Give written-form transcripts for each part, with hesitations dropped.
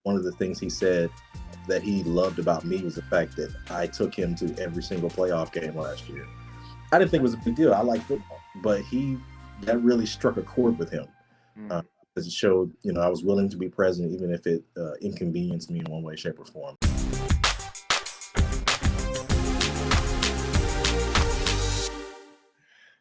one of the things he said that he loved about me was the fact that I took him to every single playoff game last year. I didn't think it was a big deal. I like football, but that really struck a chord with him. Because it showed, I was willing to be present, even if it inconvenienced me in one way, shape, or form.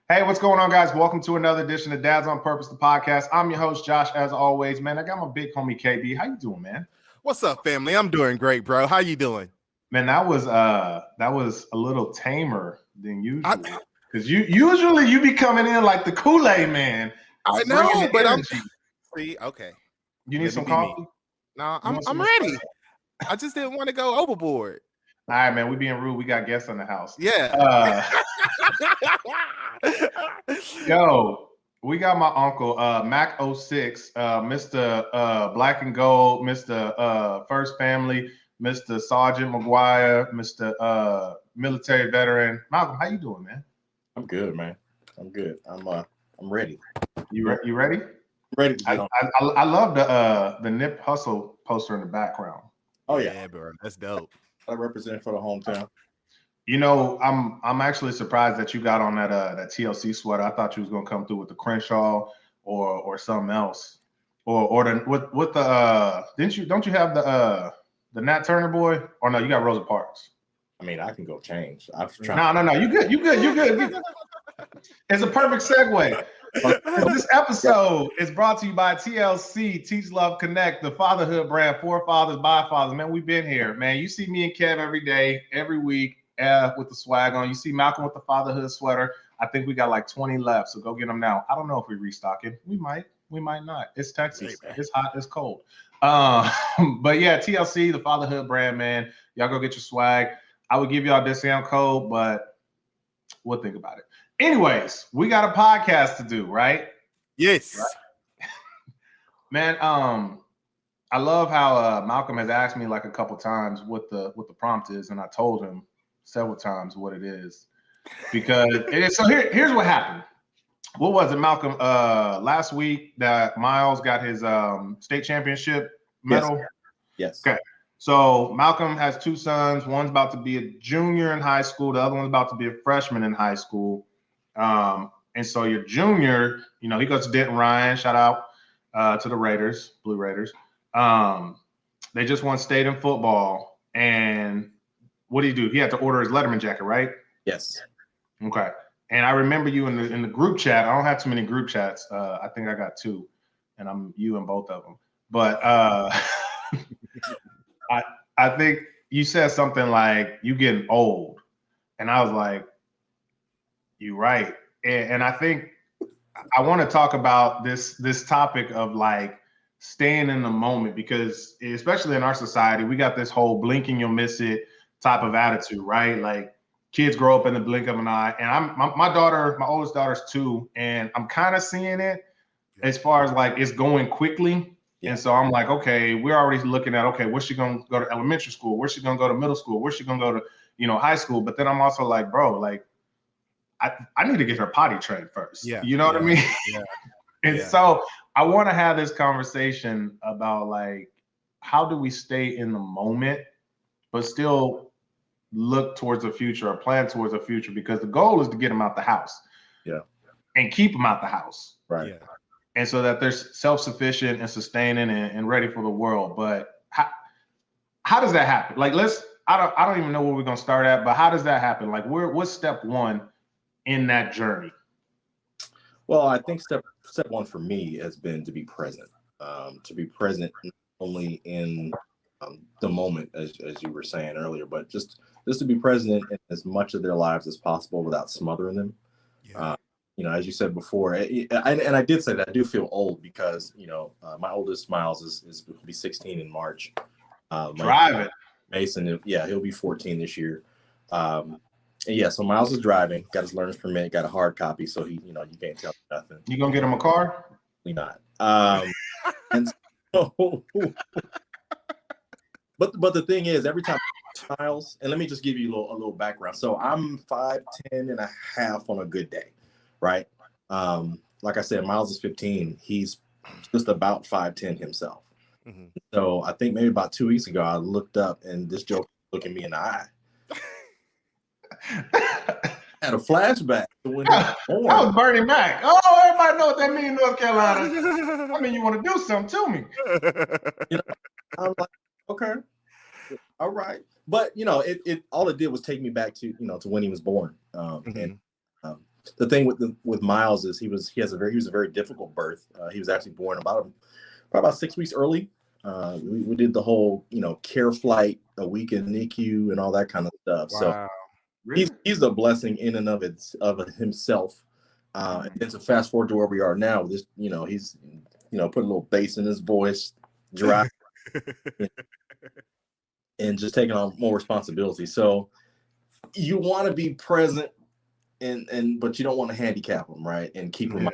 Hey, what's going on, guys? Welcome to another edition of Dads on Purpose, the podcast. I'm your host, Josh, as always. Man, I got my big homie, KB. How you doing, man? What's up, family? I'm doing great, bro. How you doing? Man, that was a little tamer than usual. Because you be coming in like the Kool-Aid man. I know, but energy. Okay. You need some coffee? No, I'm ready. I just didn't want to go overboard. All right, man. We being rude. We got guests in the house. Yeah. Yo, we got my uncle, Mac 06, Mr. Black and Gold, Mr. First Family, Mr. Sergeant McGuire, Mr. Military Veteran. Malcolm, how you doing, man? I'm good, man. I'm good. I'm ready. You ready? Ready to get on. I love the Nip Hustle poster in the background. Oh yeah, bro, that's dope. I represent for the hometown. I'm actually surprised that you got on that TLC sweater. I thought you was gonna come through with the Crenshaw or something else, or don't you have the Nat Turner boy? Or no, you got Rosa Parks. I mean, I can go change. I've tried. No, you good. It's a perfect segue. This episode is brought to you by TLC, Teach Love Connect, the fatherhood brand for fathers by fathers. Man, we've been here, man. You see me and Kev every day, every week, with the swag on. You see Malcolm with the fatherhood sweater. I think we got like 20 left, so go get them now. I don't know if we restock it. We might not. It's Texas. It's hot. It's cold. But yeah, TLC, the fatherhood brand, man. Y'all go get your swag. I would give y'all a discount code, but we'll think about it. Anyways, we got a podcast to do, right? Yes. Right? Man, I love how Malcolm has asked me like a couple times what the prompt is, and I told him several times what it is. Because here's what happened. What was it, Malcolm? Last week that Miles got his state championship medal? Yes. Okay. So Malcolm has two sons. One's about to be a junior in high school. The other one's about to be a freshman in high school. And so your junior, he goes to Denton Ryan. Shout out to the Raiders, Blue Raiders. They just won state in football. And what do? He had to order his Letterman jacket, right? Yes. Okay. And I remember you in the group chat. I don't have too many group chats. I think I got two, and I'm you in both of them. But I think you said something like you getting old, and I was like, you're right. And I think I want to talk about this topic of like staying in the moment, because especially in our society, we got this whole blink and you'll miss it type of attitude, right? Like kids grow up in the blink of an eye. And my oldest daughter's 2, and I'm kind of seeing it as far as like it's going quickly. Yeah. And so I'm like, okay, we're already looking at, okay, where's she going to go to elementary school? Where's she going to go to middle school? Where's she going to go to, high school? But then I'm also like, bro, like I need to get her potty trained first. Yeah. You know what I mean? Yeah. And so I want to have this conversation about like, how do we stay in the moment, but still look towards the future or plan towards the future? Because the goal is to get them out the house. Yeah. And keep them out the house. Right. Yeah. And so that they're self-sufficient and sustaining and ready for the world. But how does that happen? Like, I don't even know where we're going to start at, but how does that happen? Like, what's step one in that journey? Well, I think step one for me has been to be present. To be present not only in the moment, as you were saying earlier, but just to be present in as much of their lives as possible without smothering them. Yeah. As you said before, and I did say that I do feel old because, my oldest Miles will be 16 in March. Driving. Mason, he'll be 14 this year. So Miles is driving, got his learner's permit, got a hard copy, so he, you can't tell me nothing. You gonna get him a car? Probably not. And so, but the thing is, every time Miles, and let me just give you a little background. So I'm 5'10" and a half on a good day, right? Like I said, Miles is 15. He's just about 5'10" himself. Mm-hmm. So I think maybe about 2 weeks ago, I looked up and this joke looking me in the eye. Had a flashback to when he was born. That was Bernie Mac. Oh, everybody know what that means in North Carolina. I mean, you want to do something to me. You know, I'm like, okay, all right. But you know, it all it did was take me back to, you know, to when he was born. And the thing with Miles is he was a very difficult birth. He was actually born probably about 6 weeks early. We did the whole, you know, care flight, a week in NICU and all that kind of stuff. Wow. So he's a blessing in and of himself. And then to fast forward to where we are now, this, you know, he's, you know, put a little bass in his voice, dry, and just taking on more responsibility. So you want to be present, but you don't want to handicap them, right? And keep them.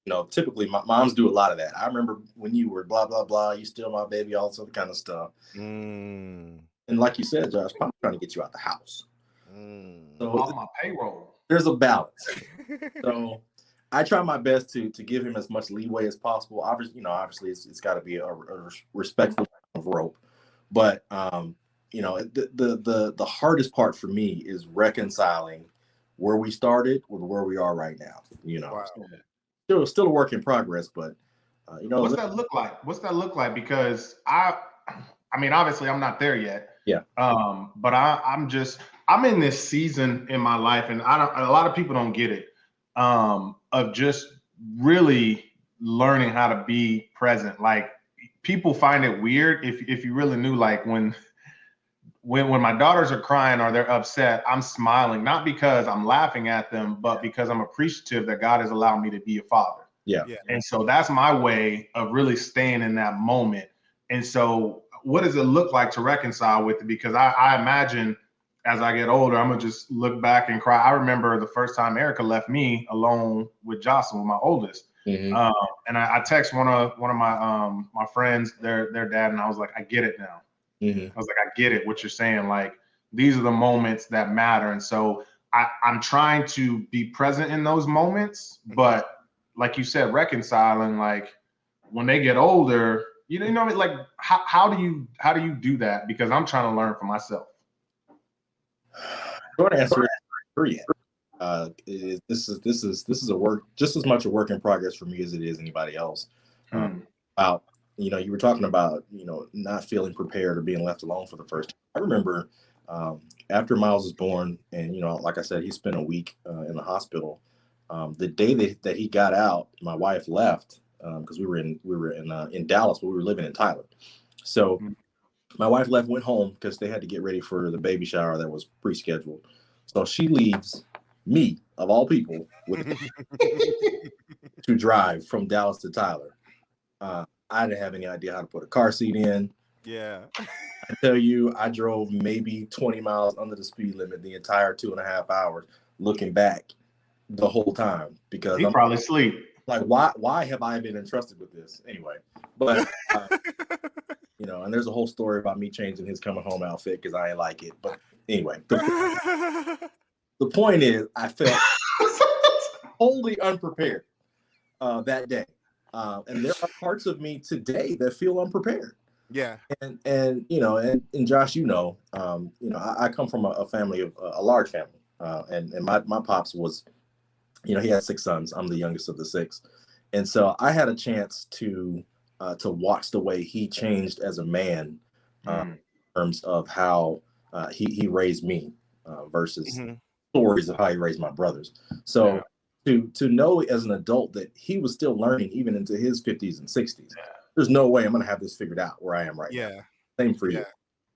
You know, typically moms do a lot of that. I remember when you were blah blah blah, you still my baby, all this other kind of stuff. And like you said, Josh, probably trying to get you out the house. So off my payroll. There's a balance. So I try my best to give him as much leeway as possible. Obviously, it's got to be a respectful of rope. But you know, the hardest part for me is reconciling where we started with where we are right now. You know, still a work in progress. But you know, what's that look like? What's that look like? Because I mean, obviously, I'm not there yet. Yeah. But I'm in this season in my life, and a lot of people don't get it. Of just really learning how to be present. Like people find it weird if you really knew, like when my daughters are crying or they're upset, I'm smiling, not because I'm laughing at them, but because I'm appreciative that God has allowed me to be a father. Yeah. And so that's my way of really staying in that moment. And so what does it look like to reconcile with it? Because I imagine as I get older, I'm gonna just look back and cry. I remember the first time Erica left me alone with Jocelyn, my oldest. And I text one of my friends, their dad, and I was like, I get it now. I was like, I get it, what you're saying. Like, these are the moments that matter. And so I'm trying to be present in those moments, but like you said, reconciling, like when they get older, you know, like how do you do that? Because I'm trying to learn for myself. Short answer is this is a work, just as much a work in progress for me as it is anybody else. About, you know, you were talking about, you know, not feeling prepared or being left alone for the first time. I remember after Miles was born, and you know, like I said, he spent a week in the hospital. The day that he got out, my wife left because we were in Dallas, but we were living in Tyler. So my wife left, went home because they had to get ready for the baby shower that was pre-scheduled. So she leaves me, of all people, to drive from Dallas to Tyler. I didn't have any idea how to put a car seat in. Yeah. I tell you, I drove maybe 20 miles under the speed limit the entire 2.5 hours, looking back the whole time, because he probably sleep. Like, why have I been entrusted with this anyway? But you know, and there's a whole story about me changing his coming home outfit because I ain't like it. But anyway, the point is, I felt wholly unprepared that day, and there are parts of me today that feel unprepared. Yeah, and you know, and Josh, you know, I come from a family of a large family, and my pops was, you know, he had 6 sons. I'm the youngest of the 6, and so I had a chance to watch the way he changed as a man in terms of how he raised me versus stories of how he raised my brothers. So to know as an adult that he was still learning even into his 50s and 60s. There's no way I'm going to have this figured out where I am right now. Same for you.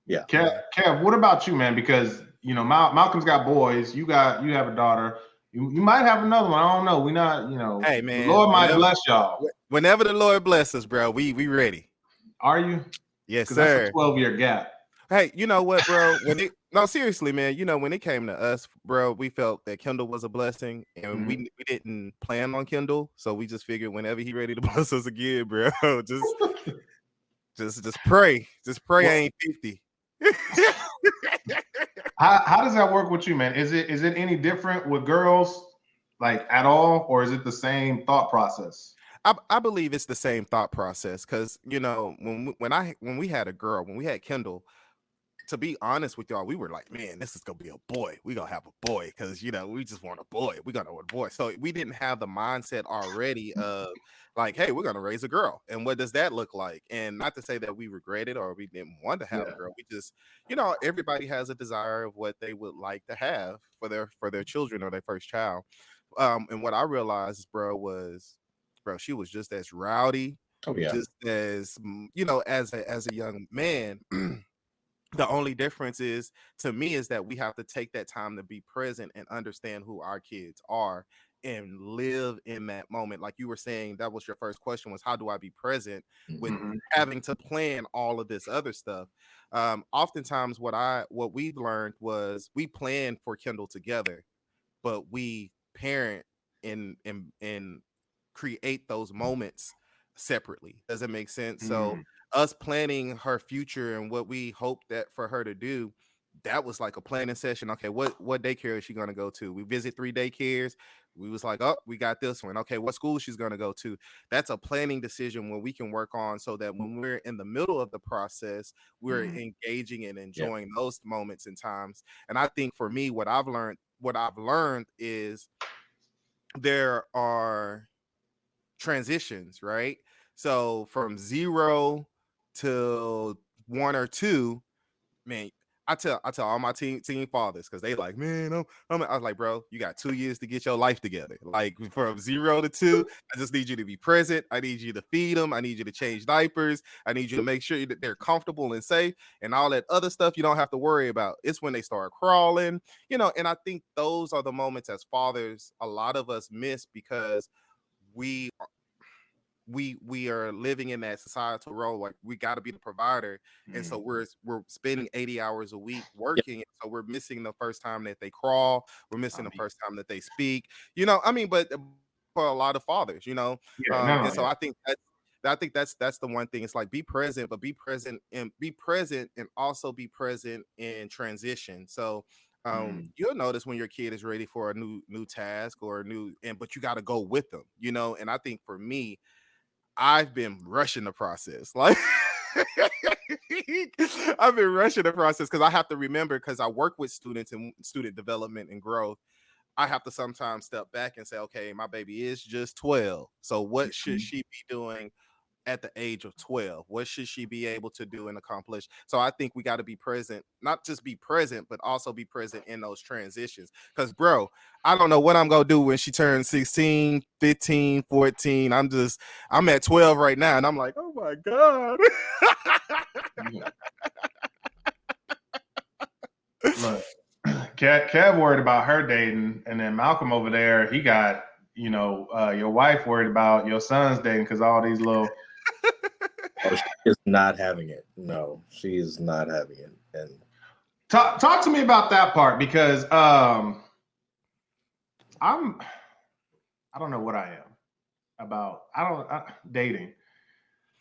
Yeah. Kev, what about you, man? Because, you know, Malcolm's got boys. You have a daughter. You might have another one. I don't know. We not, you know. Hey, man. The Lord might bless y'all. Whenever the Lord bless us, bro, we ready. Are you? Yes, sir. That's a 12-year gap. Hey, you know what, bro? No, seriously, man. You know, when it came to us, bro, we felt that Kendall was a blessing, and we didn't plan on Kendall, so we just figured whenever he ready to bless us again, bro, just pray. Just pray. I ain't 50. How does that work with you, man? Is it any different with girls, like, at all, or is it the same thought process? I believe it's the same thought process because when we had a girl, when we had Kendall, to be honest with y'all, we were like, man, this is gonna be a boy. We gonna have a boy because we just want a boy. We gonna want a boy. So we didn't have the mindset already of like, hey, we're gonna raise a girl, and what does that look like? And not to say that we regret it or we didn't want to have a girl. We just, everybody has a desire of what they would like to have for their children or their first child. And what I realized, bro, she was just as rowdy, Oh yeah. just as as a young man. The only difference is to me is that we have to take that time to be present and understand who our kids are and live in that moment. Like you were saying, that was your first question, was how do I be present with having to plan all of this other stuff? Oftentimes what we've learned was we plan for Kendall together, but we parent and create those moments separately. Does it make sense? So us planning her future and what we hope that for her to do, that was like a planning session. Okay, what daycare is she going to go to? We visit 3 daycares. We was like, oh, we got this one. Okay, what school she's going to go to? That's a planning decision where we can work on so that when we're in the middle of the process, we're engaging and enjoying those moments and times. And I think for me, what I've learned is there are transitions, right? So from 0 to 1 or 2, man, I tell all my teen fathers because they like, man, I was like, bro, you got 2 years to get your life together. Like from 0 to 2, I just need you to be present. I need you to feed them. I need you to change diapers. I need you to make sure that they're comfortable and safe, and all that other stuff you don't have to worry about. It's when they start crawling, and I think those are the moments as fathers a lot of us miss because we are living in that societal role. Like we got to be the provider, and so we're spending 80 hours a week working. So we're missing the first time that they crawl. We're missing the first time that they speak. But for a lot of fathers, and so I think that's the one thing. It's like be present, but be present and also be present in transition. So you'll notice when your kid is ready for a new task or but you got to go with them, and I think for me, I've been rushing the process. Like I've been rushing the process because I have to remember, because I work with students and student development and growth. I have to sometimes step back and say, okay, my baby is just 12. So what should she be doing at the age of 12? What should she be able to do and accomplish? So I think we got to be present, not just be present, but also be present in those transitions. Because, bro, I don't know what I'm going to do when she turns 16, 15, 14. I'm at 12 right now, and I'm like, oh, my God. Look, Kev worried about her dating, and then Malcolm over there, he got, your wife worried about your son's dating because all these little... Oh, she is not having it. No, she is not having it. And talk to me about that part, because I don't know what I am about. Dating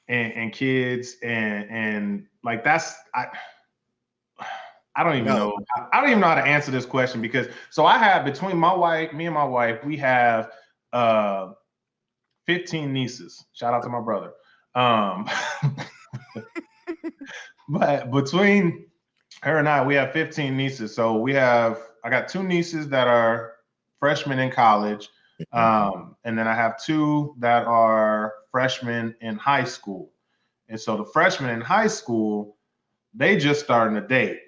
and kids and like that's I don't even know. I don't even know how to answer this question, because so I have, between me and my wife, we have 15 nieces. Shout out to my brother. But between her and I, we have 15 nieces. So I got 2 nieces that are freshmen in college. And then I have 2 that are freshmen in high school. And so the freshmen in high school, they just starting to date.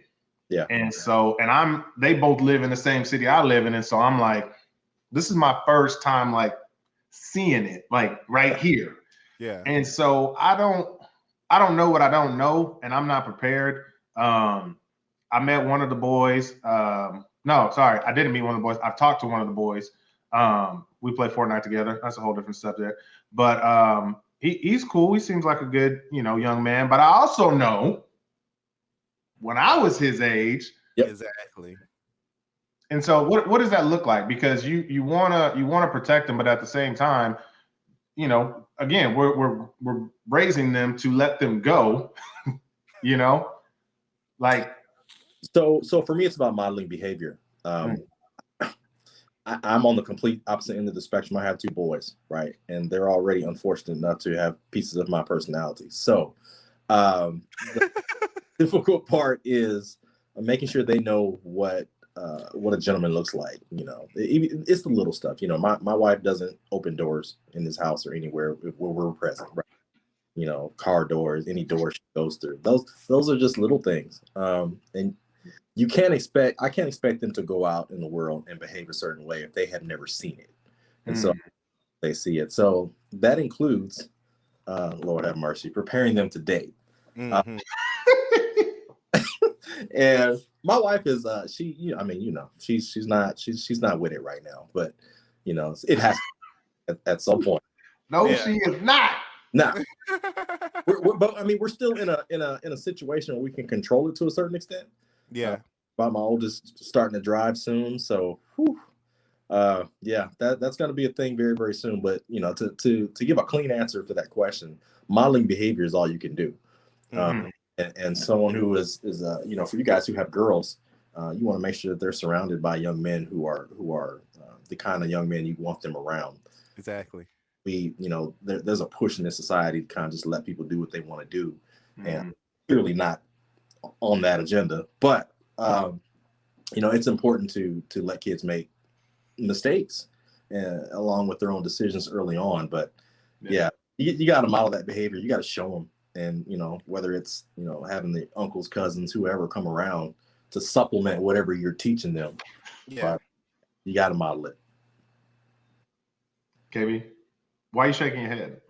Yeah. And so, they both live in the same city I live in. And so I'm like, this is my first time like seeing it, like right here. Yeah. And so I don't know what I don't know, and I'm not prepared. I met one of the boys. No, sorry, I didn't meet one of the boys. I've talked to one of the boys. We play Fortnite together. That's a whole different subject. But he's cool. He seems like a good, young man. But I also know when I was his age. Yep. Exactly. And so what does that look like? Because you wanna protect them, but at the same time, again, we're raising them to let them go, like. So for me, it's about modeling behavior. I'm on the complete opposite end of the spectrum. I have 2 boys, right? And they're already unfortunate enough to have pieces of my personality. So the difficult part is making sure they know what a gentleman looks like. It's the little stuff. My wife doesn't open doors in this house or anywhere where we're present, right? Car doors, any door she goes through. Those are just little things. And I can't expect them to go out in the world and behave a certain way if they have never seen it. And so they see it. So that includes, Lord have mercy, preparing them to date. Mm-hmm. And my wife is she's not with it right now, but it has at some point. No, she is not. Nah. But I mean, we're still in a situation where we can control it to a certain extent. Yeah. About my oldest starting to drive soon, so that's going to be a thing very, very soon. But to give a clean answer for that question, modeling behavior is all you can do. And someone who is for you guys who have girls, you want to make sure that they're surrounded by young men who are the kind of young men you want them around. Exactly. There's a push in this society to kind of just let people do what they want to do, and clearly not on that agenda. But it's important to let kids make mistakes along with their own decisions early on. But you got to model that behavior. You got to show them. And whether it's having the uncles, cousins, whoever come around to supplement whatever you're teaching them, but you got to model it. KB, why are you shaking your head?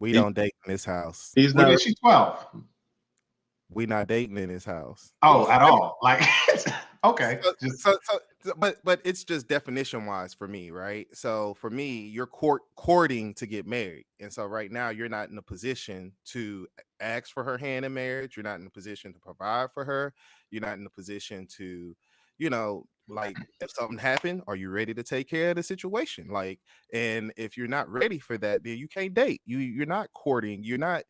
We don't date in this house. She's 12. We not dating in his house. Oh, at all? Like, okay. But it's just definition wise for me, right? So for me, you're courting to get married, and so right now you're not in a position to ask for her hand in marriage. You're not in a position to provide for her. You're not in a position to, like, if something happened, are you ready to take care of the situation? Like, and if you're not ready for that, then you can't date. You're not courting. You're not.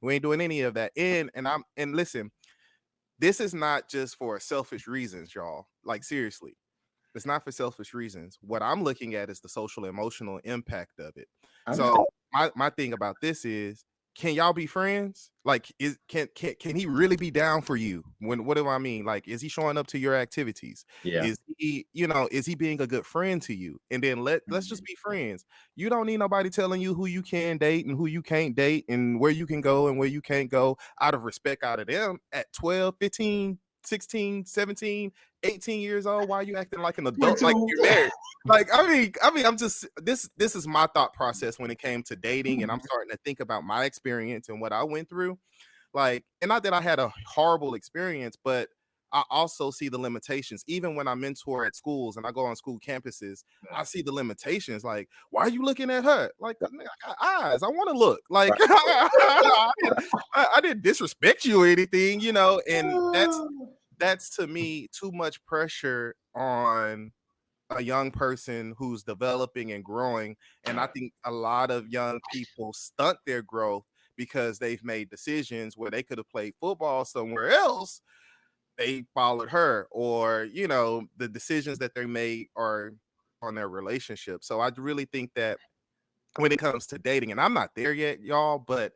We ain't doing any of that. And listen, this is not just for selfish reasons, y'all. Like, seriously, it's not for selfish reasons. What I'm looking at is the social emotional impact of it. So my thing about this is, can y'all be friends? Like, can he really be down for you? What do I mean? Like, is he showing up to your activities? Yeah. Is he being a good friend to you? And then let's just be friends. You don't need nobody telling you who you can date and who you can't date and where you can go and where you can't go, out of respect out of them at 12, 15, 16, 17, 18 years old. Why are you acting like an adult, like you're married? Like, I mean, I'm just, this is my thought process when it came to dating, and I'm starting to think about my experience and what I went through. Like, and not that I had a horrible experience, but I also see the limitations. Even when I mentor at schools and I go on school campuses, I see the limitations. Like, why are you looking at her? Like, I got eyes. I want to look. Like, I didn't disrespect you or anything, and that's to me too much pressure on a young person who's developing and growing. And I think a lot of young people stunt their growth because they've made decisions where they could have played football somewhere else. They followed her, or the decisions that they made are on their relationship. So I really think that when it comes to dating, and I'm not there yet, y'all, but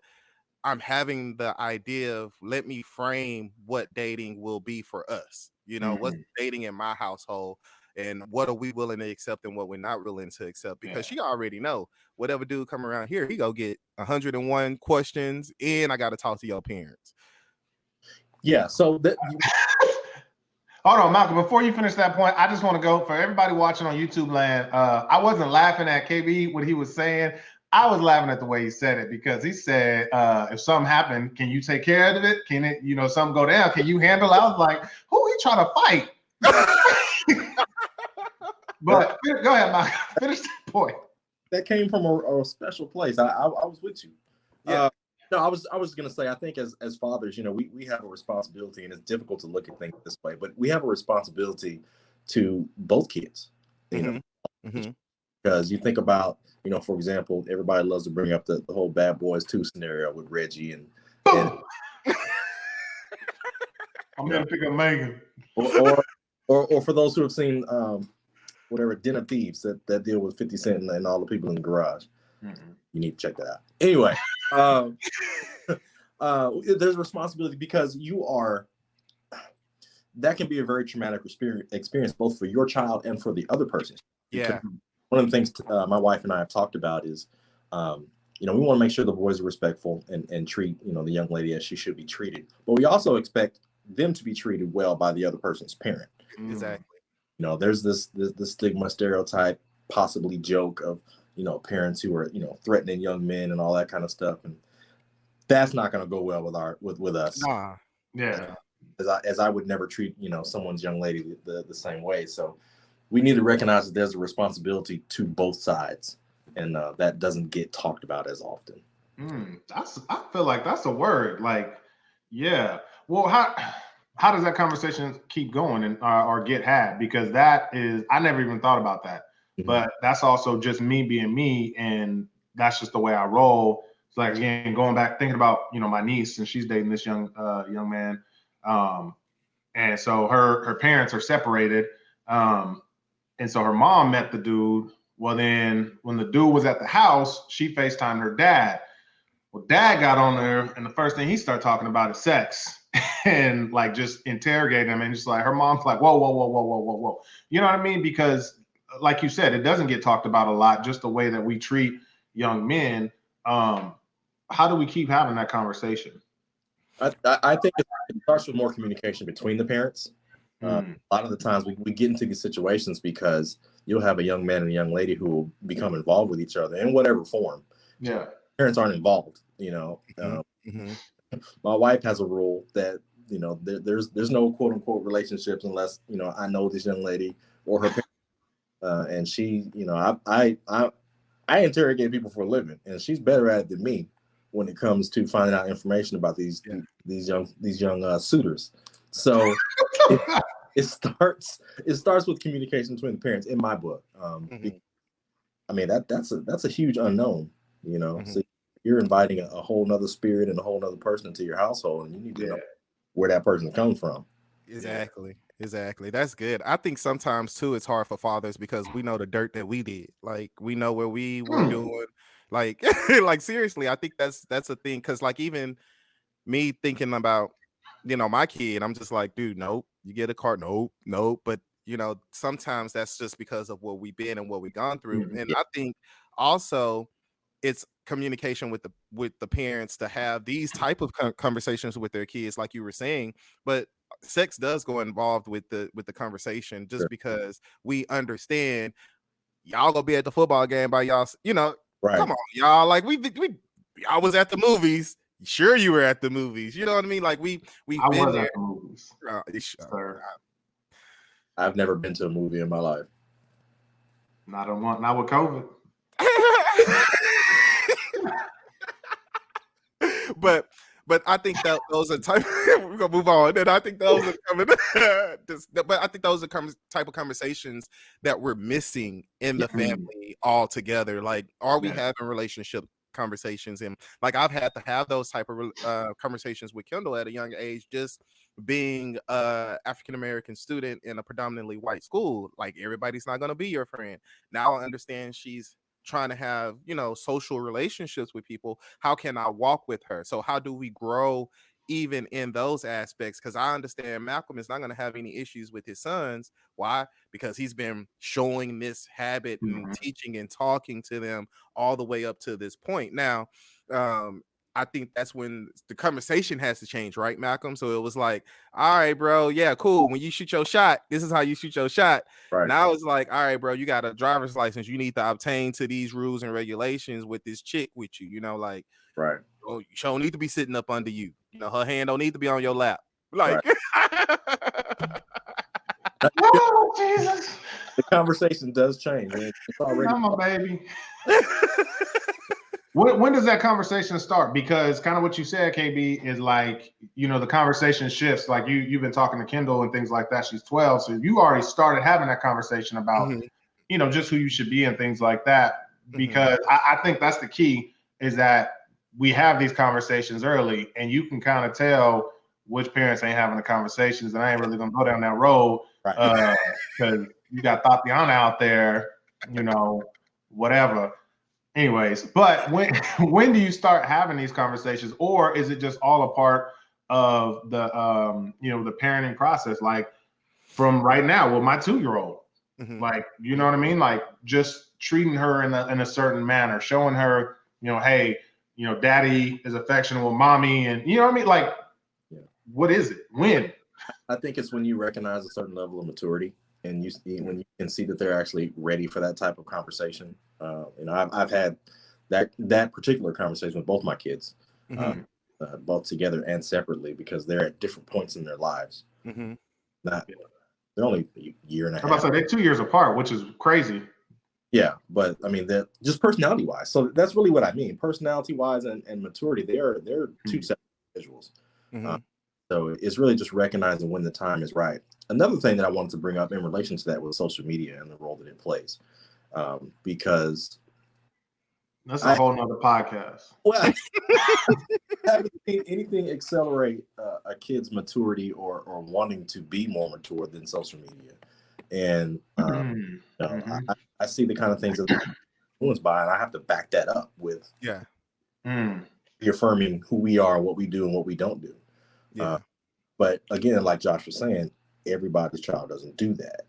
I'm having the idea of, let me frame what dating will be for us. What's dating in my household, and what are we willing to accept and what we're not willing to accept, because she already know whatever dude come around here, he go get 101 questions, and I got to talk to your parents. Yeah. So that. Hold on, Malcolm. Before you finish that point, I just want to go for everybody watching on YouTube land. I wasn't laughing at KB what he was saying. I was laughing at the way he said it, because he said, if something happened, can you take care of it? Can it, something go down? Can you handle it? I was like, who he trying to fight? But go ahead, Malcolm. Finish that point. That came from a special place. I was with you. Yeah. No, I was going to say, I think as fathers, we have a responsibility, and it's difficult to look at things this way, but we have a responsibility to both kids, because you think about, for example, everybody loves to bring up the whole Bad Boys 2 scenario with Reggie and I'm going to pick up Megan. Or for those who have seen whatever Den of Thieves that deal with 50 Cent and all the people in the garage. Mm-mm. You need to check that out. Anyway, there's responsibility because that can be a very traumatic experience both for your child and for the other person. Yeah. One of the things my wife and I have talked about is, we want to make sure the boys are respectful and treat, the young lady as she should be treated. But we also expect them to be treated well by the other person's parent. Exactly. There's this stigma, stereotype, possibly joke of, parents who are, threatening young men and all that kind of stuff. And that's not going to go well with us. Nah. Yeah. As I would never treat, someone's young lady the same way. So we need to recognize that there's a responsibility to both sides, and that doesn't get talked about as often. I feel like that's a word. Like, yeah. Well, how does that conversation keep going and or get had? Because I never even thought about that. Mm-hmm. But that's also just me being me, and that's just the way I roll. It's like, again, going back thinking about my niece, and she's dating this young man, and so her parents are separated. And so her mom met the dude. Well, then when the dude was at the house, she FaceTimed her dad. Well, dad got on there, and the first thing he started talking about is sex and like just interrogating him. And just like her mom's like, whoa, whoa, whoa, whoa, whoa, whoa, whoa. You know what I mean? Because like you said, it doesn't get talked about a lot, just the way that we treat young men. How do we keep having that conversation? I think it starts with more communication between the parents. A lot of the times we get into these situations because you'll have a young man and a young lady who will become involved with each other in whatever form. Yeah. Parents aren't involved, My wife has a rule that, there's no quote unquote relationships unless, I know this young lady or her parents. And she, I interrogate people for a living, and she's better at it than me when it comes to finding out information about these young suitors. So it starts with communication between the parents in my book. I mean, that's a huge unknown, So you're inviting a whole nother spirit and a whole nother person into your household, and you need to know where that person comes from. Exactly. That's good. I think sometimes too it's hard for fathers because we know the dirt that we did. Like we know where we were doing. Like like seriously, I think that's a thing. Because like even me thinking about my kid, I'm just like, dude, nope. You get a car, nope. But sometimes that's just because of what we've been and what we've gone through. And I think also it's communication with the parents to have these type of conversations with their kids, like you were saying. But sex does go involved with the conversation, just because we understand y'all gonna be at the football game by y'all. Right. Come on, y'all. Like I was at the movies. Sure, you were at the movies. You know what I mean? Like I was at the movies. I've never been to a movie in my life. Not with COVID. But I think that those are type. We're gonna move on, and I think those are coming. But I think those are type of conversations that we're missing in the family altogether. Like, are we having relationship conversations? And like, I've had to have those type of conversations with Kendall at a young age, just being a African American student in a predominantly white school. Like, everybody's not gonna be your friend. Now I understand she's trying to have social relationships with people. How can I walk with her? So how do we grow even in those aspects? Because I understand Malcolm is not going to have any issues with his sons. Why? Because he's been showing this habit and teaching and talking to them all the way up to this point. Now I think that's when the conversation has to change, right, Malcolm? So it was like, all right, bro, yeah, cool. When you shoot your shot, this is how you shoot your shot. Right. Now it's like, all right, bro, you got a driver's license. You need to obtain to these rules and regulations with this chick with you. Like, right. Oh, she don't need to be sitting up under you. Her hand don't need to be on your lap. Like, right. Oh, Jesus. The conversation does change. It's already I'm a baby. When does that conversation start? Because kind of what you said, KB, is like, the conversation shifts. Like you've been talking to Kendall and things like that. She's 12. So you already started having that conversation about, just who you should be and things like that. Because I think that's the key, is that we have these conversations early, and you can kind of tell which parents ain't having the conversations. And I ain't really going to go down that road. Because you got Tatiana out there, you know, whatever. Anyways, but when do you start having these conversations, or is it just all a part of the the parenting process? Like from right now with my 2-year-old, like, you know what I mean? Like just treating her in a certain manner, showing her, hey, daddy is affectionate with mommy, and you know what I mean? Like, what is it? When? I think it's when you recognize a certain level of maturity, and when you can see that they're actually ready for that type of conversation. I've had that particular conversation with both my kids, both together and separately, because they're at different points in their lives. Not they're only a year and a half. I was about to say, they're 2 years apart, which is crazy. Yeah, but I mean, they're just personality wise. So that's really what I mean. Personality wise and maturity, they're two separate individuals. So it's really just recognizing when the time is right. Another thing that I wanted to bring up in relation to that was social media and the role that it plays, because that's a whole nother podcast. Well, I haven't seen anything accelerate a kid's maturity or wanting to be more mature than social media. And I see the kind of things that they're influenced by, and I have to back that up with reaffirming who we are, what we do, and what we don't do. But again, like Josh was saying, everybody's child doesn't do that.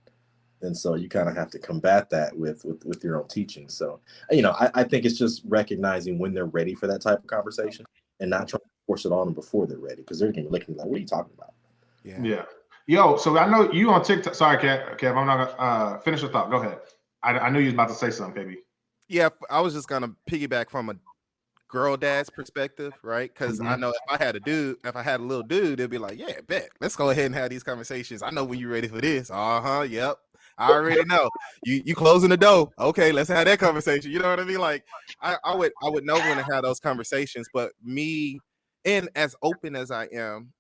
And so you kind of have to combat that with your own teaching. So, I think it's just recognizing when they're ready for that type of conversation and not trying to force it on them before they're ready, because they're going to be looking like, what are you talking about? Yeah. Yo, so I know you on TikTok. Sorry, Kev, I'm not going to finish your thought. Go ahead. I knew you was about to say something, baby. Yeah, I was just going to piggyback from a girl dad's perspective, right? Because I know if I had a little dude, they'd be like, yeah, bet, let's go ahead and have these conversations. I know when you're ready for this. Yep, I already know. You closing the door. Okay, let's have that conversation. You know what I mean? Like I would know when to have those conversations. But me, and as open as I am,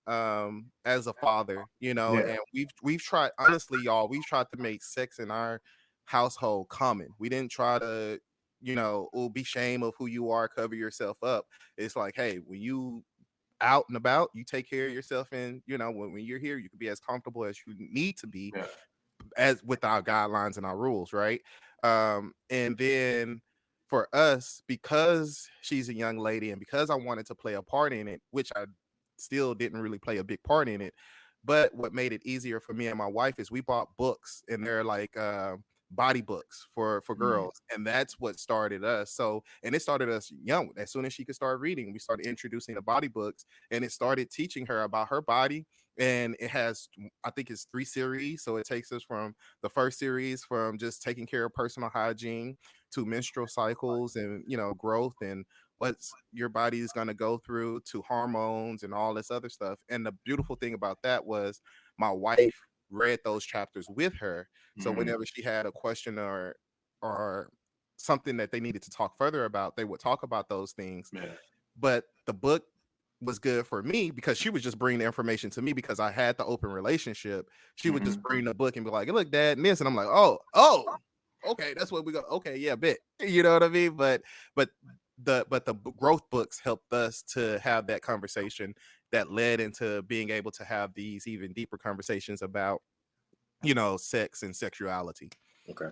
as a father, and we've tried, honestly, y'all, we've tried to make sex in our household common. We didn't try to be shame of who you are, cover yourself up. It's like, hey, when you out and about, you take care of yourself, and when you're here, you can be as comfortable as you need to be, as with our guidelines and our rules, right? And then for us, because she's a young lady and because I wanted to play a part in it, which I still didn't really play a big part in it, but what made it easier for me and my wife is we bought books, and they're like body books for girls, and that's what started us. So, and it started us young. As soon as she could start reading, we started introducing the body books, and it started teaching her about her body. And it has, I think it's 3 series, so it takes us from the first series, from just taking care of personal hygiene, to menstrual cycles and growth and what your body is going to go through, to hormones and all this other stuff. And the beautiful thing about that was my wife read those chapters with her. So whenever she had a question or something that they needed to talk further about, they would talk about those things. But the book was good for me because she was just bringing the information to me because I had the open relationship. She would just bring the book and be like, look, Dad, and this, and I'm like, oh, okay, that's what we go. Okay, yeah, bet. You know what I mean? But the growth books helped us to have that conversation that led into being able to have these even deeper conversations about sex and sexuality. Okay.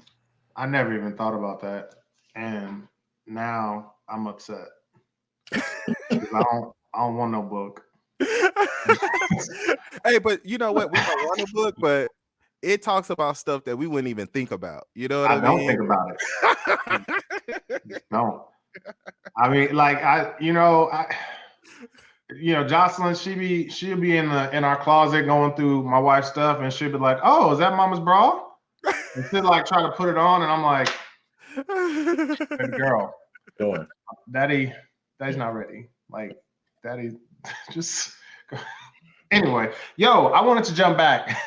I never even thought about that, and now I'm upset. I don't want no book. Hey, but you know what? We don't want a book, but it talks about stuff that we wouldn't even think about. You know what I mean? Don't think about it. No. I mean, like Jocelyn, she'll be in our closet going through my wife's stuff, and she'll be like, "Oh, is that Mama's bra?" And she'll like try to put it on, and I'm like, "Baby girl, Daddy's not ready. Like, Daddy, just." Anyway, yo, I wanted to jump back.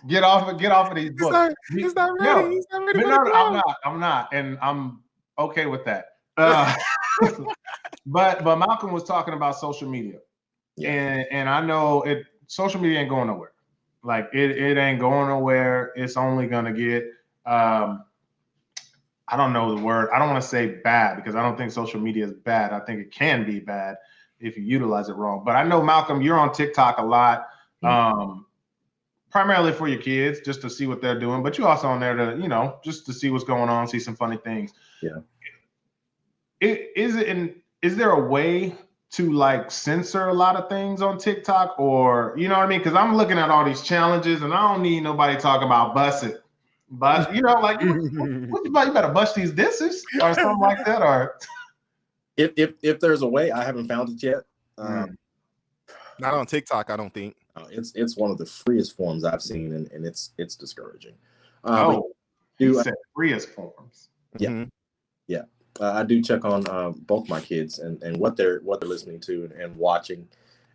Get off of these books. He's not ready. He's not ready. No, I'm not, and I'm okay with that. But Malcolm was talking about social media, and I know social media ain't going nowhere. Like it ain't going nowhere. It's only gonna get I don't know the word. I don't want to say bad because I don't think social media is bad. I think it can be bad if you utilize it wrong. But I know, Malcolm, you're on TikTok a lot. primarily for your kids, just to see what they're doing, but you're also on there to, you know, just to see what's going on, see some funny things. Yeah. Is there a way to like censor a lot of things on TikTok, or you know what I mean? Because I'm looking at all these challenges and I don't need nobody talking about bust it. But you know, like what you better bust these dishes or something like that. Or if there's a way, I haven't found it yet. Not on TikTok, I don't think. It's one of the freest forms I've seen, and it's discouraging. You said freest forms. Yeah, mm-hmm. Yeah. I do check on both my kids and what they're listening to and watching,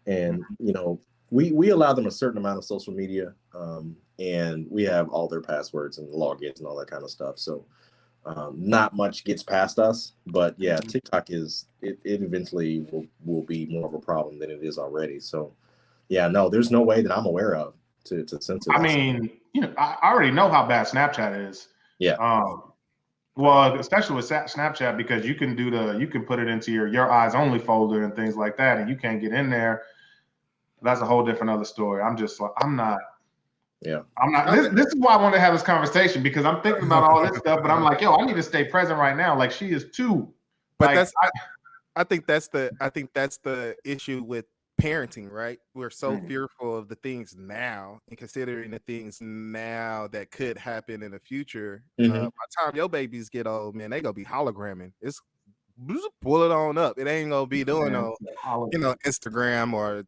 and you know, we allow them a certain amount of social media, and we have all their passwords and logins and all that kind of stuff. So not much gets past us, but yeah, TikTok it eventually will be more of a problem than it is already. So yeah, no, there's no way that I'm aware of to censor. I mean, you know, I already know how bad Snapchat is. Yeah. Well, especially with Snapchat, because you can put it into your eyes only folder and things like that, and you can't get in there. That's a whole different other story. I'm just like, I'm not. This is why I want to have this conversation, because I'm thinking about all this stuff, but I'm like, yo, I need to stay present right now. Like she is too. But like, I think that's the issue with parenting, right? We're so fearful of the things now and considering the things now that could happen in the future. By the time your babies get old, man, they gonna be hologramming. It's pull it on up. It ain't gonna be doing Instagram or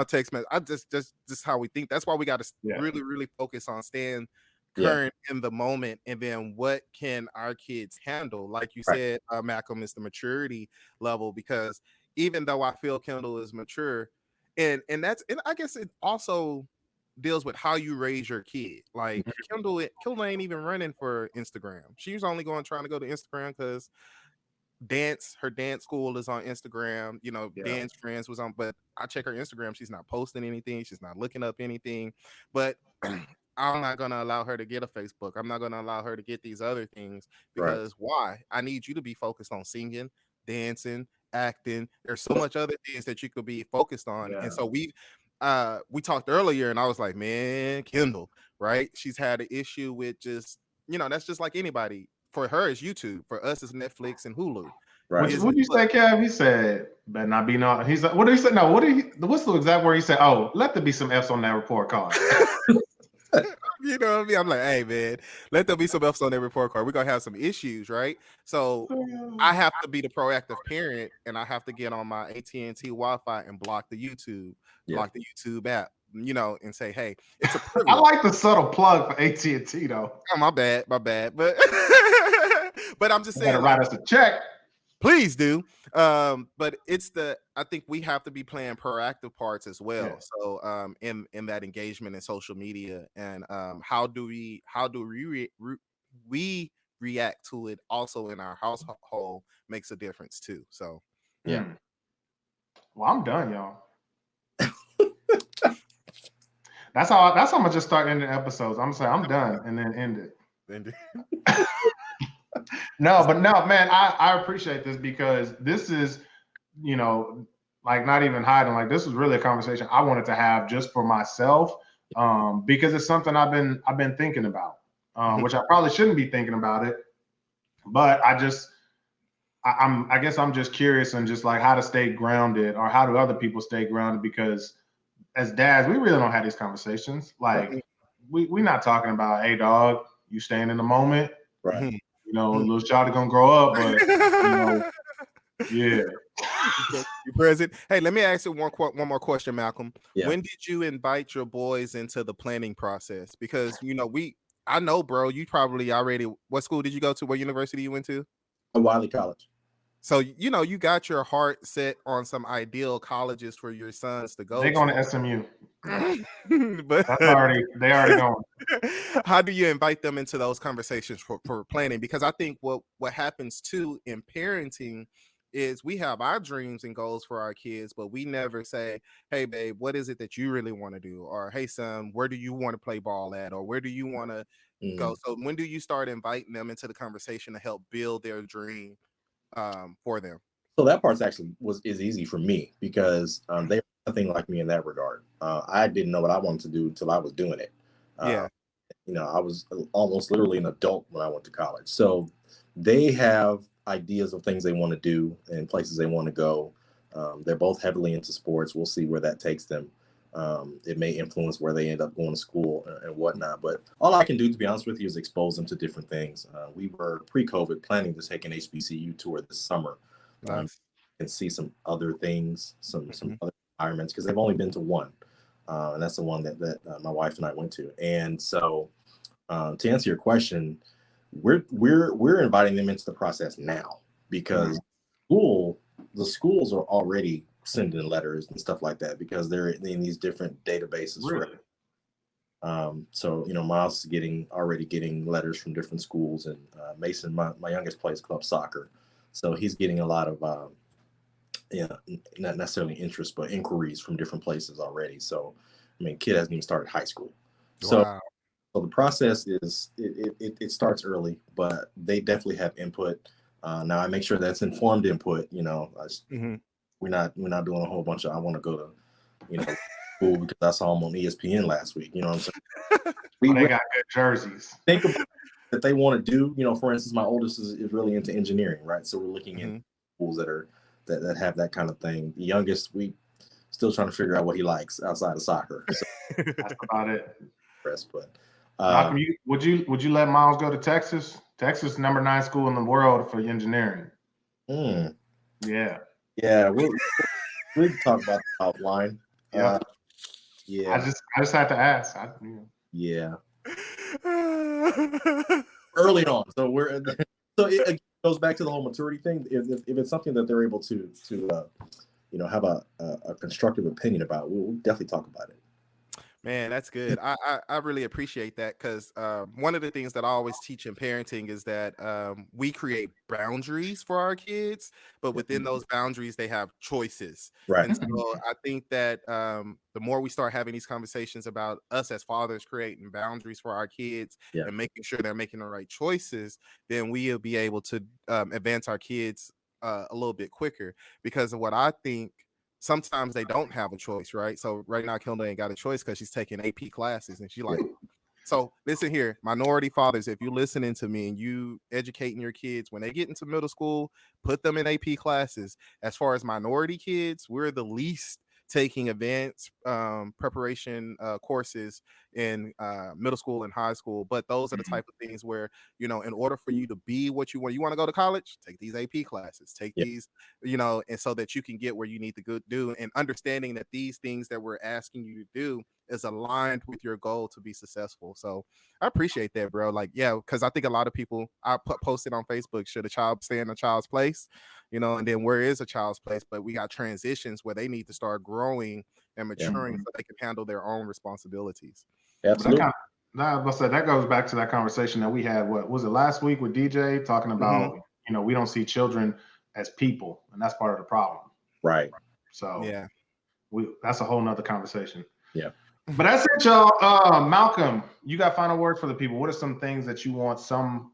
text message. I just how we think. That's why we got to really, really focus on staying current in the moment, and then what can our kids handle? Like you said, Malcolm, is the maturity level, because even though I feel Kendall is mature, and I guess it also deals with how you raise your kid. Like Kendall ain't even running for Instagram. She's only trying to go to Instagram because her dance school is on Instagram. Dance friends was on, but I check her Instagram. She's not posting anything. She's not looking up anything. But I'm not gonna allow her to get a Facebook. I'm not gonna allow her to get these other things, because why? I need you to be focused on singing, dancing, acting. There's so much other things that you could be focused on. And so we talked earlier, and I was like, man, Kendall, right? She's had an issue with just, that's just like anybody. For her, it's YouTube. For us, it's Netflix and Hulu. Right. What did you say, Kev? He said, better not be no. He's like, what did he say? No, what's the exact word he said? Oh, let there be some F's on that report card. You know what I mean? I'm like, hey, man, let there be some F's on that report card. We're going to have some issues, right? So I have to be the proactive parent, and I have to get on my AT&T Wi-Fi and block the YouTube app, and say, hey, it's a privilege. I like the subtle plug for AT&T, though. Oh, my bad. But but I'm just saying, you gotta write us a check. Please do. But I think we have to be playing proactive parts as well. Yeah. So in that engagement in social media, and how do we react to it also in our household makes a difference too. So yeah. Well, I'm done, y'all. That's how I'm gonna just start ending episodes. I'm saying I'm done and then end it. No, man, I appreciate this, because this is, like, not even hiding. Like, this is really a conversation I wanted to have just for myself, because it's something I've been thinking about, which I probably shouldn't be thinking about it, but I guess I'm just curious and just like how to stay grounded, or how do other people stay grounded, because as dads, we really don't have these conversations. Like, we're not talking about, hey, dog, you staying in the moment, right? Little child is gonna grow up, but yeah. You present. Hey, let me ask you one more question, Malcolm. Yeah. When did you invite your boys into the planning process? Because I know, bro, you probably already. What school did you go to? What university you went to? Wiley College. So you got your heart set on some ideal colleges for your sons to go. They're going to SMU. But they already going. How do you invite them into those conversations for planning? Because I think what happens too in parenting is we have our dreams and goals for our kids, but we never say, hey, babe, what is it that you really want to do? Or, hey, son, where do you want to play ball at? Or where do you want to go? So when do you start inviting them into the conversation to help build their dream for them? So that part's actually is easy for me, because they are nothing like me in that regard. I didn't know what I wanted to do until I was doing it. Yeah. I was almost literally an adult when I went to college. So they have ideas of things they want to do and places they want to go. They're both heavily into sports. We'll see where that takes them. It may influence where they end up going to school and whatnot. But all I can do, to be honest with you, is expose them to different things. We were pre-COVID planning to take an HBCU tour this summer Nice. and see some other things, some Mhm. other environments, because they've only been to one, and that's the one that my wife and I went to. And so, to answer your question, we're inviting them into the process now because the schools are already sending letters and stuff like that because they're in these different databases for. Really? So Miles is already getting letters from different schools, and Mason, my youngest, plays club soccer, so he's getting a lot of not necessarily interest, but inquiries from different places already. So, I mean, kid hasn't even started high school. So, Wow. so the process is it starts early, but they definitely have input. Now I make sure that's informed input. Mhm. We're not doing a whole bunch of I want to go to school because I saw them on ESPN last week. You know what I'm saying? Oh, they We got good jerseys. think about that they want to do. For instance, my oldest is really into engineering, right? So we're looking in Mhm. schools that have that kind of thing. The youngest, we still trying to figure out what he likes outside of soccer. So, That's about it. but Malcolm, would you let Miles go to Texas? Texas, #9 school in the world for engineering. mm, Yeah. yeah, we can talk about that offline. Yep. I Yeah, just had to ask. yeah. Early on, so we're so it goes back to the whole maturity thing. If it's something that they're able to have a constructive opinion about, we'll definitely talk about it. Man, that's good. I really appreciate that because one of the things that I always teach in parenting is that we create boundaries for our kids, but within those boundaries, they have choices. Right. And so I think that the more we start having these conversations about us as fathers creating boundaries for our kids Yeah. and making sure they're making the right choices, then we'll be able to advance our kids a little bit quicker. Because of what I think sometimes they don't have a choice, right? So right now, Kendall ain't got a choice because she's taking AP classes, and she like. So listen here, minority fathers, if you're listening to me and you educating your kids when they get into middle school, put them in AP classes. As far as minority kids, we're the least taking advanced preparation courses in middle school and high school. But those are the type of things where, in order for you to be what you want to go to college, take these AP classes, take Yeah. these, and so that you can get where you need to go do, and understanding that these things that we're asking you to do is aligned with your goal to be successful. So I appreciate that, bro. Like, yeah, because I think a lot of people posted on Facebook, should a child stay in a child's place? And then where is a child's place? But we got transitions where they need to start growing and maturing so they can handle their own responsibilities. Absolutely. That goes back to that conversation that we had. What was it last week with DJ talking about? We don't see children as people, and that's part of the problem. Right. So yeah, that's a whole nother conversation. Yeah. But that's it, y'all. Malcolm, you got final words for the people. What are some things that you want some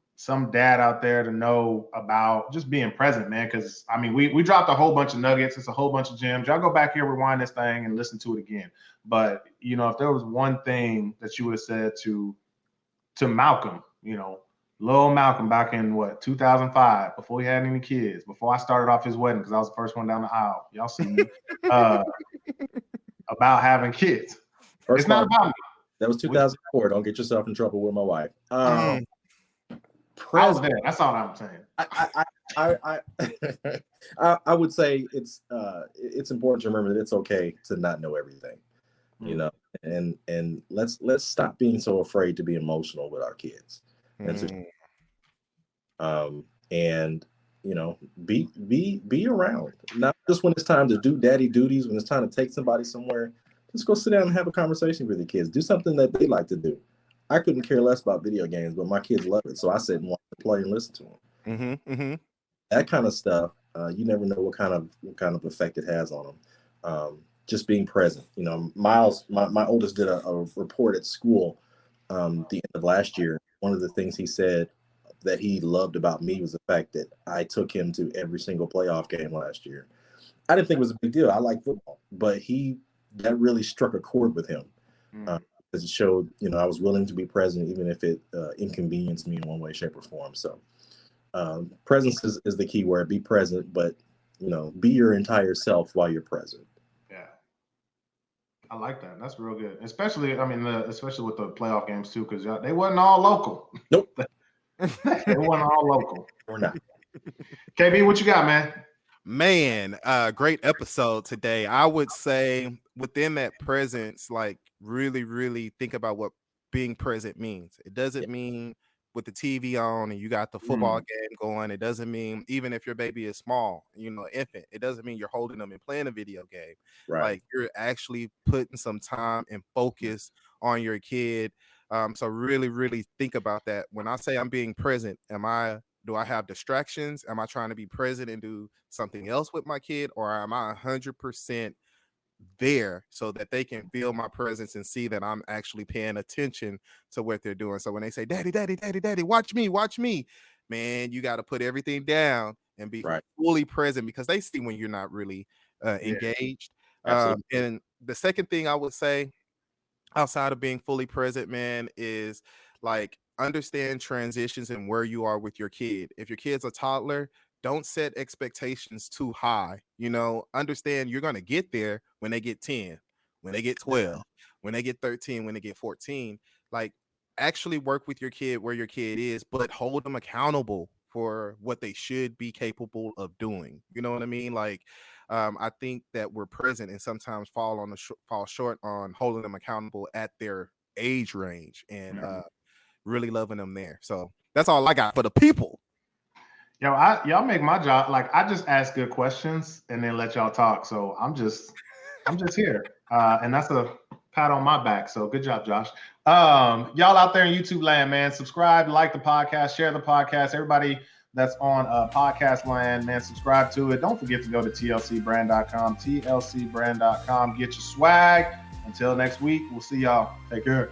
dad out there to know about just being present, man? Because I mean, we dropped a whole bunch of nuggets. It's a whole bunch of gems. Y'all go back here, rewind this thing, and listen to it again. But if there was one thing that you would have said to Malcolm, little Malcolm back in 2005, before he had any kids, before I started off his wedding, because I was the first one down the aisle. Y'all see me about having kids. First it's not about me. That was 2004. Don't get yourself in trouble with my wife. I was there. That's all I'm saying. I would say it's important to remember that it's okay to not know everything, and let's stop being so afraid to be emotional with our kids, and be around, not just when it's time to do daddy duties, when it's time to take somebody somewhere. Just go sit down and have a conversation with your kids. Do something that they like to do. I couldn't care less about video games, but my kids love it, so I sit and watch them play and listen to them. That kind of stuff, you never know what kind of effect it has on them. Just being present. Miles, my oldest, did a report at school the end of last year. One of the things he said that he loved about me was the fact that I took him to every single playoff game last year. I didn't think it was a big deal. I like football, but that really struck a chord with him. because it showed, I was willing to be present, even if it inconvenienced me in one way, shape, or form. So presence is the key word. Be present, but be your entire self while you're present. Yeah, I like that. That's real good. Especially, especially with the playoff games too, because they wasn't all local. Nope. They weren't all local. Or not. KB, what you got, man? Man, great episode today. I would say within that presence, like really, really think about what being present means. It doesn't mean with the TV on and you got the football game going. It doesn't mean even if your baby is small, infant, it doesn't mean you're holding them and playing a video game. Right. Like you're actually putting some time and focus on your kid. So really, really think about that. When I say I'm being present, do I have distractions? Am I trying to be present and do something else with my kid? Or am I 100% there so that they can feel my presence and see that I'm actually paying attention to what they're doing? So when they say, daddy, daddy, daddy, daddy, watch me, man, you got to put everything down and be fully present, because they see when you're not really engaged. And the second thing I would say outside of being fully present, man, is like understand transitions and where you are with your kid. If your kid's a toddler, don't set expectations too high. Understand you're going to get there when they get 10, when they get 12, when they get 13, when they get 14. Like actually work with your kid where your kid is, but hold them accountable for what they should be capable of doing. You know what I mean? Like, I think that we're present and sometimes fall short on holding them accountable at their age range and really loving them there. So that's all I got for the people. Y'all make my job, like I just ask good questions and then let y'all talk. So I'm just here. And that's a pat on my back. So good job, Josh. Y'all out there in YouTube land, man, subscribe, like the podcast, share the podcast. Everybody that's on podcast land, man, subscribe to it. Don't forget to go to tlcbrand.com, tlcbrand.com. Get your swag. Until next week, we'll see y'all. Take care.